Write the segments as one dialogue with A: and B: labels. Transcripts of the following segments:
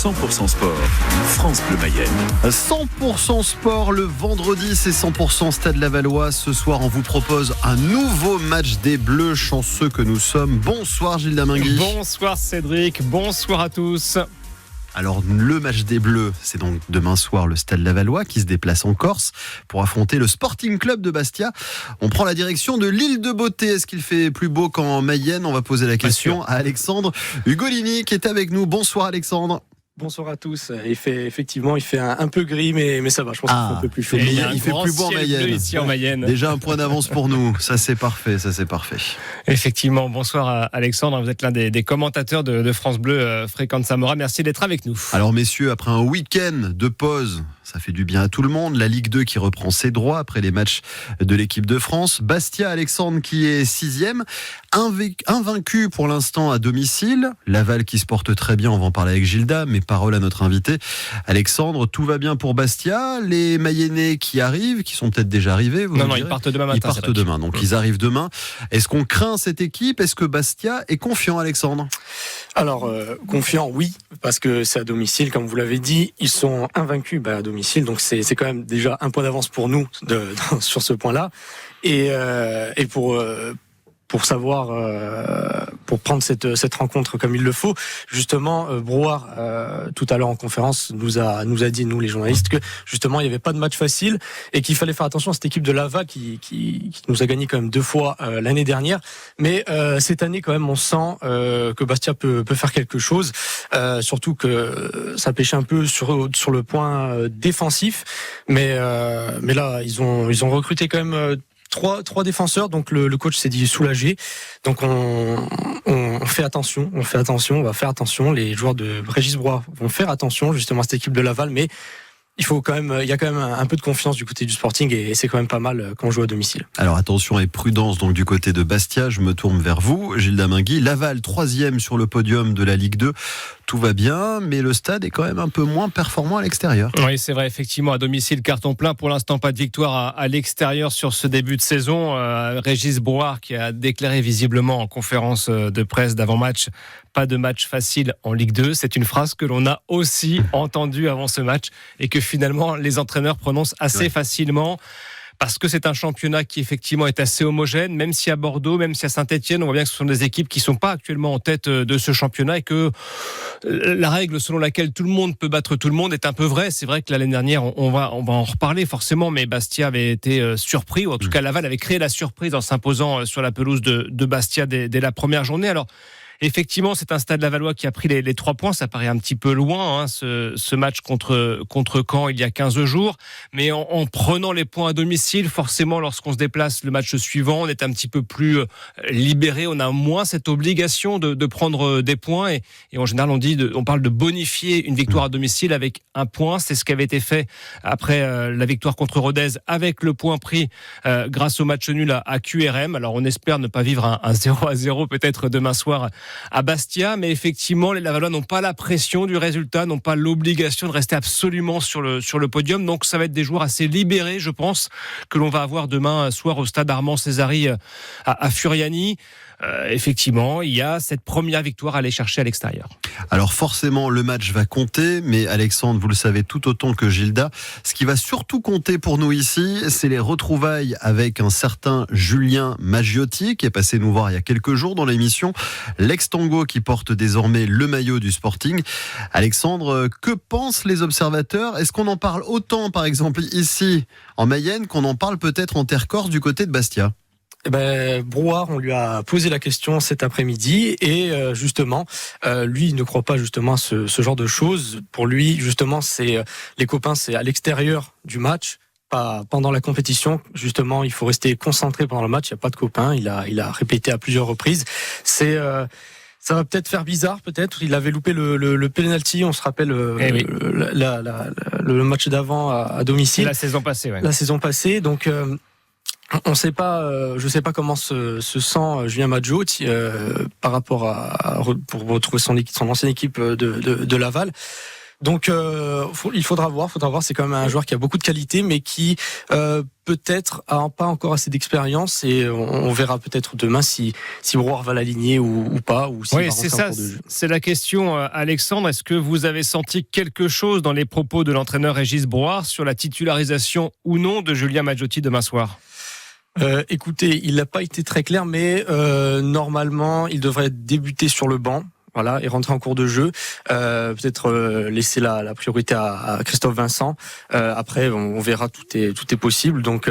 A: 100% sport, France Bleu Mayenne.
B: 100% sport le vendredi, c'est 100% Stade Lavallois. Ce soir, on vous propose un nouveau match des Bleus, chanceux que nous sommes. Bonsoir Gilles Damingui.
C: Bonsoir Cédric, bonsoir à tous.
B: Alors, le match des Bleus, c'est donc demain soir le Stade Lavallois qui se déplace en Corse pour affronter le Sporting Club de Bastia. On prend la direction de l'île de Beauté. Est-ce qu'il fait plus beau qu'en Mayenne ? On va poser la question à Alexandre Ugolini qui est avec nous. Bonsoir Alexandre.
D: Bonsoir à tous. Il fait un peu gris, mais ça va. Je pense qu'il fait un peu plus chaud.
B: Il fait plus beau en Mayenne.
C: Ici en Mayenne.
B: Déjà un point d'avance pour nous. Ça c'est parfait.
C: Effectivement. Bonsoir Alexandre. Vous êtes l'un des commentateurs de France Bleu Fréquente Samora. Merci d'être avec nous.
B: Alors messieurs, après un week-end de pause, ça fait du bien à tout le monde. La Ligue 2 qui reprend ses droits après les matchs de l'équipe de France. Bastia, Alexandre qui est 6e. Invaincu pour l'instant à domicile. Laval qui se porte très bien. On va en parler avec Gilda. Mais parole à notre invité. Alexandre, tout va bien pour Bastia. Les Mayennais qui arrivent, qui sont peut-être déjà arrivés.
C: Non, ils partent demain matin.
B: Ils partent demain. Donc ils arrivent demain. Est-ce qu'on craint cette équipe ? Est-ce que Bastia est confiant, Alexandre ?
D: Alors, confiant, oui, parce que c'est à domicile, comme vous l'avez dit. Ils sont invaincus à domicile, donc c'est quand même déjà un point d'avance pour nous sur ce point-là. Et pour savoir, pour prendre cette rencontre comme il le faut, justement, Brouard, tout à l'heure en conférence, nous a dit, nous les journalistes, que justement il n'y avait pas de match facile et qu'il fallait faire attention à cette équipe de Laval qui nous a gagné quand même 2 fois l'année dernière. Mais cette année, quand même, on sent que Bastia peut faire quelque chose, surtout que ça pêchait un peu sur le point défensif. Mais là, ils ont recruté quand même. Trois défenseurs, donc le coach s'est dit soulagé. Donc on fait attention, on va faire attention. Les joueurs de Régis Brouard vont faire attention justement à cette équipe de Laval, mais il y a quand même un peu de confiance du côté du Sporting et c'est quand même pas mal quand on joue à domicile.
B: Alors attention et prudence donc du côté de Bastia. Je me tourne vers vous, Gilles Damingui. Laval 3e sur le podium de la Ligue 2. Tout va bien, mais le stade est quand même un peu moins performant à l'extérieur.
C: Oui, c'est vrai, effectivement, à domicile, carton plein. Pour l'instant, pas de victoire à l'extérieur sur ce début de saison. Régis Brouard qui a déclaré visiblement en conférence de presse d'avant-match, pas de match facile en Ligue 2. C'est une phrase que l'on a aussi entendue avant ce match et que finalement les entraîneurs prononcent assez facilement. Parce que c'est un championnat qui effectivement est assez homogène, même si à Bordeaux, même si à Saint-Etienne, on voit bien que ce sont des équipes qui ne sont pas actuellement en tête de ce championnat et que la règle selon laquelle tout le monde peut battre tout le monde est un peu vraie. C'est vrai que l'année dernière, on va en reparler forcément, mais Bastia avait été surpris, ou en tout cas Laval avait créé la surprise en s'imposant sur la pelouse de Bastia dès la première journée. Alors, effectivement, c'est un Stade Lavallois qui a pris les 3 points. Ça paraît un petit peu loin, ce match contre Caen il y a 15 jours. Mais en prenant les points à domicile, forcément, lorsqu'on se déplace le match suivant, on est un petit peu plus libéré. On a moins cette obligation de prendre des points. Et en général, on parle de bonifier une victoire à domicile avec un point. C'est ce qui avait été fait après la victoire contre Rodez avec le point pris grâce au match nul à QRM. Alors, on espère ne pas vivre un 0-0 peut-être demain soir à Bastia, mais effectivement les Lavallois n'ont pas la pression du résultat, n'ont pas l'obligation de rester absolument sur le podium, donc ça va être des joueurs assez libérés, je pense, que l'on va avoir demain soir au stade Armand Césari à Furiani. Effectivement, il y a cette première victoire à aller chercher à l'extérieur.
B: Alors forcément, le match va compter, mais Alexandre, vous le savez tout autant que Gilda, ce qui va surtout compter pour nous ici, c'est les retrouvailles avec un certain Julien Maggiotti, qui est passé nous voir il y a quelques jours dans l'émission, l'ex-Tango qui porte désormais le maillot du Sporting. Alexandre, que pensent les observateurs ? Est-ce qu'on en parle autant, par exemple, ici en Mayenne, qu'on en parle peut-être en terre corse du côté de Bastia ?
D: Brouard, on lui a posé la question cet après-midi et justement, lui il ne croit pas justement à ce genre de choses. Pour lui, justement, c'est les copains, c'est à l'extérieur du match, pas pendant la compétition. Justement, il faut rester concentré pendant le match. Il n'y a pas de copains. Il a répété à plusieurs reprises. Ça va peut-être faire bizarre, peut-être. Il avait loupé le penalty, on se rappelle le match d'avant à domicile.
C: La saison passée, ouais.
D: La saison passée, donc. On sait pas, je sais pas comment se sent Julien Maggiotti par rapport pour retrouver son ancienne équipe de Laval. Donc il faudra voir. C'est quand même un joueur qui a beaucoup de qualité, mais qui peut-être a pas encore assez d'expérience, et on verra peut-être demain si Brouard va l'aligner ou pas, ou s'il va rentrer en cours de jeu.
C: C'est la question, Alexandre. Est-ce que vous avez senti quelque chose dans les propos de l'entraîneur Régis Brouard sur la titularisation ou non de Julien Maggiotti demain soir?
D: Écoutez, il n'a pas été très clair, mais normalement, il devrait débuter sur le banc. Voilà, et rentrer en cours de jeu. Peut-être laisser la priorité à Christophe Vincent. Après, on verra, tout est possible. Donc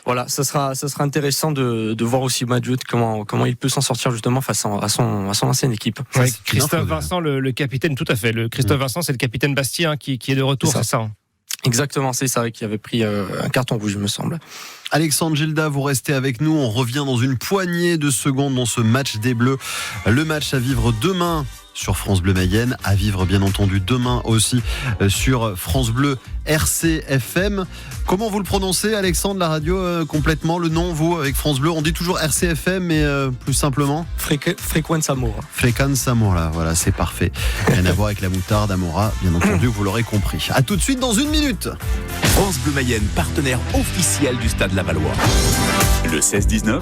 D: voilà, ça sera intéressant de voir aussi Maggiotti comment il peut s'en sortir justement face à son ancienne équipe.
C: Ouais, Christophe Vincent, le capitaine, tout à fait. Christophe Vincent, c'est le capitaine Bastia, qui est de retour, c'est ça.
D: Exactement, c'est ça, qui avait pris un carton rouge, il me semble.
B: Alexandre Gilda, vous restez avec nous. On revient dans une poignée de secondes dans ce match des Bleus. Le match à vivre demain sur France Bleu Mayenne, à vivre bien entendu demain aussi sur France Bleu RCFM. Comment vous le prononcez, Alexandre, la radio complètement, le nom, vous, avec France Bleu? On dit toujours RCFM, mais plus simplement
D: Frequenza Mora.
B: Frequenza Mora, voilà, c'est parfait. Rien à voir avec la moutarde Amora, bien entendu, vous l'aurez compris. À tout de suite dans une minute.
A: France Bleu Mayenne, partenaire officiel du Stade Lavallois. Le 16-19,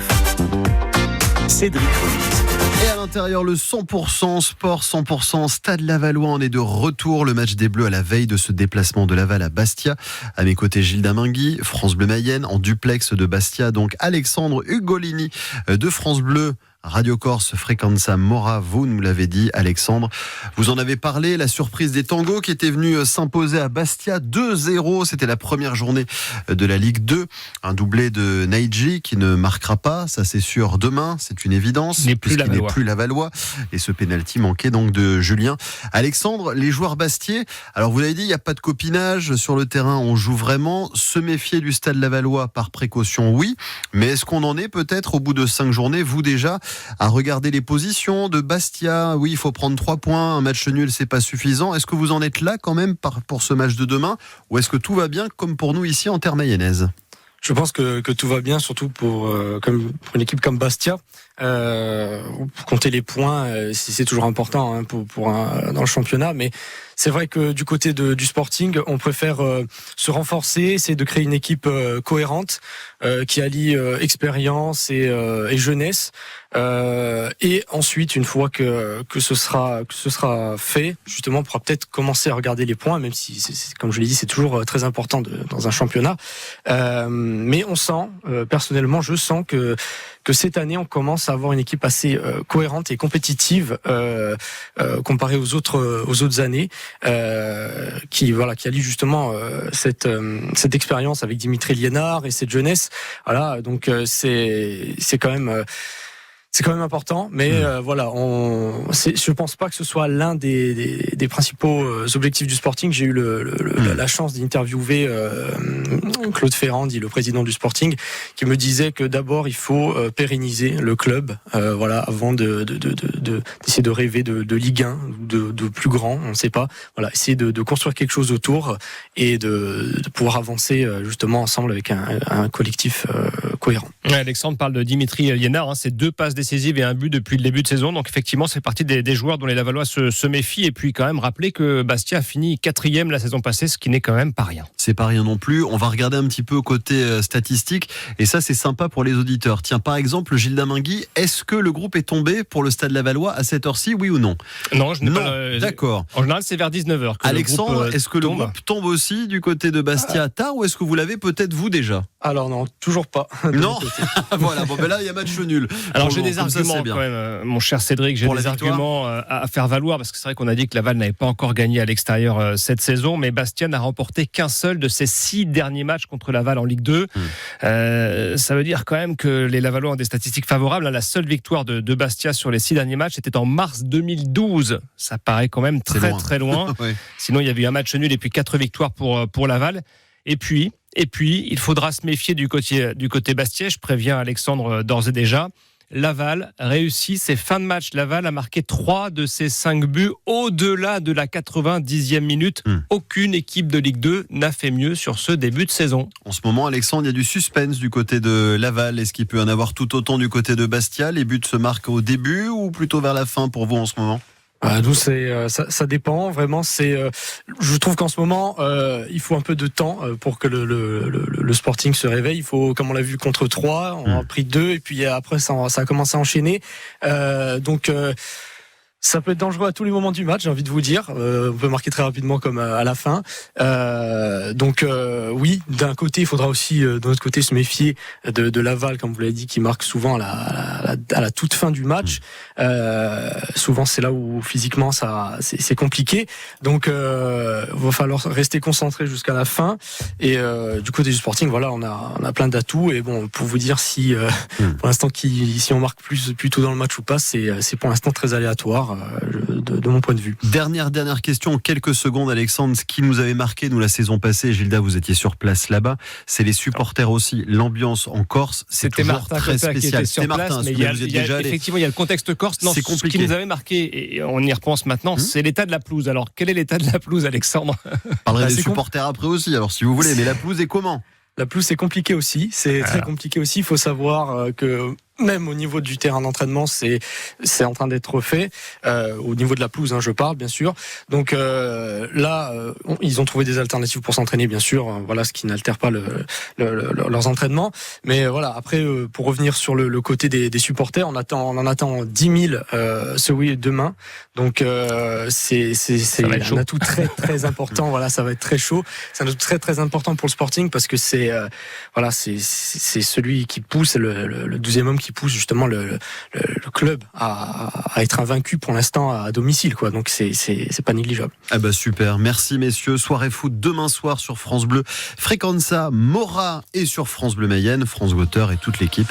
A: Cédric Remise.
B: Et à l'intérieur, le 100% sport, 100% Stade Lavallois. On est de retour. Le match des Bleus à la veille de ce déplacement de Laval à Bastia. À mes côtés, Gilda Mingui, France Bleu Mayenne, en duplex de Bastia. Donc Alexandre Ugolini de France Bleu Radio Corse, Frequenza Mora, vous nous l'avez dit, Alexandre. Vous en avez parlé, la surprise des tangos qui était venue s'imposer à Bastia 2-0. C'était la première journée de la Ligue 2. Un doublé de Naïdji qui ne marquera pas, ça c'est sûr, demain, c'est une évidence.
C: Il n'est plus
B: Lavallois. Et ce pénalty manqué donc de Julien. Alexandre, les joueurs bastiais, alors vous l'avez dit, il n'y a pas de copinage sur le terrain, on joue vraiment. Se méfier du Stade Lavallois par précaution, oui. Mais est-ce qu'on en est peut-être au bout de 5 journées, vous déjà, à regarder les positions de Bastia? Oui, il faut prendre 3 points, un match nul, c'est pas suffisant. Est-ce que vous en êtes là quand même pour ce match de demain, ou est-ce que tout va bien comme pour nous ici en terre mayonnaise?
D: Je pense que tout va bien, surtout pour une équipe comme Bastia. Compter les points, c'est toujours important dans le championnat, mais c'est vrai que du côté du Sporting, on préfère se renforcer, essayer de créer une équipe cohérente qui allie expérience et jeunesse. Et ensuite, une fois que ce sera fait, justement, on pourra peut-être commencer à regarder les points, même si, comme je l'ai dit, c'est toujours très important dans un championnat. Mais on sent, personnellement, je sens que cette année, on commence à avoir une équipe assez cohérente et compétitive comparée aux autres années, qui allie justement cette expérience avec Dimitri Liénard et cette jeunesse. Voilà, donc c'est quand même. C'est quand même important, mais je pense pas que ce soit l'un des principaux objectifs du Sporting. J'ai eu la chance d'interviewer Claude Ferrand, le président du Sporting, qui me disait que d'abord il faut pérenniser le club, avant d'essayer de rêver de Ligue 1 ou de plus grand, on ne sait pas. Voilà, essayer de construire quelque chose autour et de pouvoir avancer justement ensemble avec un collectif cohérent.
C: Ouais, Alexandre parle de Dimitri Liénard, c'est 2 passes décisives et un but depuis le début de saison. Donc effectivement, c'est parti des joueurs dont les Lavallois se méfient. Et puis quand même rappeler que Bastia a fini 4e la saison passée, ce qui n'est quand même pas rien.
B: C'est pas rien non plus. On va regarder un petit peu côté statistique. Et ça, c'est sympa pour les auditeurs. Tiens, par exemple, Gilda Mingui, est-ce que le groupe est tombé pour le Stade Lavallois à cette heure-ci, oui ou non?
C: Non, je n'ai pas.
B: D'accord.
C: En général, c'est vers 19h que
B: Alexandre,
C: le groupe
B: est-ce que le groupe tombe aussi du côté de Bastia tard, ou est-ce que vous l'avez peut-être vous déjà?
D: Alors non, toujours pas.
B: Non. Voilà, bon ben là il y a match nul.
C: Alors j'ai des arguments quand même, mon cher Cédric, j'ai des arguments à faire valoir, parce que c'est vrai qu'on a dit que Laval n'avait pas encore gagné à l'extérieur cette saison, mais Bastia n'a remporté qu'un seul de ses 6 derniers matchs contre Laval en Ligue 2. Ça veut dire quand même que les Lavallois ont des statistiques favorables. La seule victoire de Bastia sur les 6 derniers matchs était en mars 2012. Ça paraît quand même très loin. Ouais. Sinon il y avait eu un match nul et puis 4 victoires pour Laval. Et puis, il faudra se méfier du côté Bastia. Je préviens Alexandre d'ores et déjà. Laval réussit ses fins de match. Laval a marqué 3 de ses 5 buts au-delà de la 90e minute. Aucune équipe de Ligue 2 n'a fait mieux sur ce début de saison. En ce moment, Alexandre, il y a du suspense du côté de Laval. Est-ce qu'il peut en avoir tout autant du côté de Bastia? Les buts se marquent au début ou plutôt vers la fin pour vous en ce moment?
D: Nous, ça dépend vraiment. je trouve qu'en ce moment, il faut un peu de temps pour que le Sporting se réveille. Il faut, comme on l'a vu contre 3, on a pris 2 et puis après ça a commencé à enchaîner. Donc ça peut être dangereux à tous les moments du match, j'ai envie de vous dire. On peut marquer très rapidement comme à la fin. Donc oui, d'un côté, il faudra aussi de l'autre côté se méfier de Laval, comme vous l'avez dit, qui marque souvent à la toute fin du match. Souvent, c'est là où physiquement c'est compliqué. Donc il va falloir rester concentré jusqu'à la fin. Et du côté du Sporting, voilà, on a plein d'atouts. Et bon, pour vous dire si pour l'instant si on marque plus tôt dans le match ou pas, c'est pour l'instant très aléatoire. De mon point de vue.
B: Dernière question, quelques secondes, Alexandre. Ce qui nous avait marqué, nous, la saison passée, Gilda, vous étiez sur place là-bas, c'est les supporters aussi. L'ambiance en Corse, c'est toujours
C: Martin
B: très
C: Cotta
B: spécial.
C: C'était Martin, mais effectivement, il y a le contexte corse. Non,
B: c'est compliqué.
C: Ce qui nous avait marqué, et on y repense maintenant, c'est l'état de la pelouse. Alors, quel est l'état de la pelouse, Alexandre?
B: On parlerait des supporters après aussi, alors si vous voulez, mais la pelouse est comment?
D: La pelouse, c'est compliqué aussi. C'est très compliqué aussi. Il faut savoir que même au niveau du terrain d'entraînement, c'est en train d'être fait. Au niveau de la pelouse, je parle, bien sûr. Donc là, ils ont trouvé des alternatives pour s'entraîner, bien sûr. Voilà, ce qui n'altère pas leurs entraînements. Mais voilà, après, pour revenir sur le côté des supporters, on en attend 10 000 demain. Donc c'est un atout très très important. Voilà, ça va être très chaud. C'est un atout très très important pour le Sporting parce que c'est celui qui pousse, le 12e homme qui pousse justement le club à être invaincu pour l'instant à domicile, quoi. Donc c'est pas négligeable.
B: Ah bah super, merci messieurs. Soirée foot demain soir sur France Bleu Fréquenza, Mora et sur France Bleu Mayenne, France Water et toute l'équipe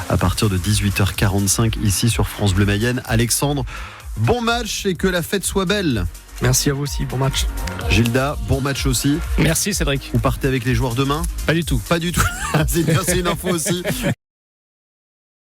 B: à partir de 18h45 ici sur France Bleu Mayenne. Alexandre, bon match et que la fête soit belle.
D: Merci à vous aussi, bon match.
B: Gilda, bon match aussi.
C: Merci Cédric.
B: Vous partez avec les joueurs demain?
C: Pas du tout.
B: Pas du tout. C'est bien, c'est une info aussi.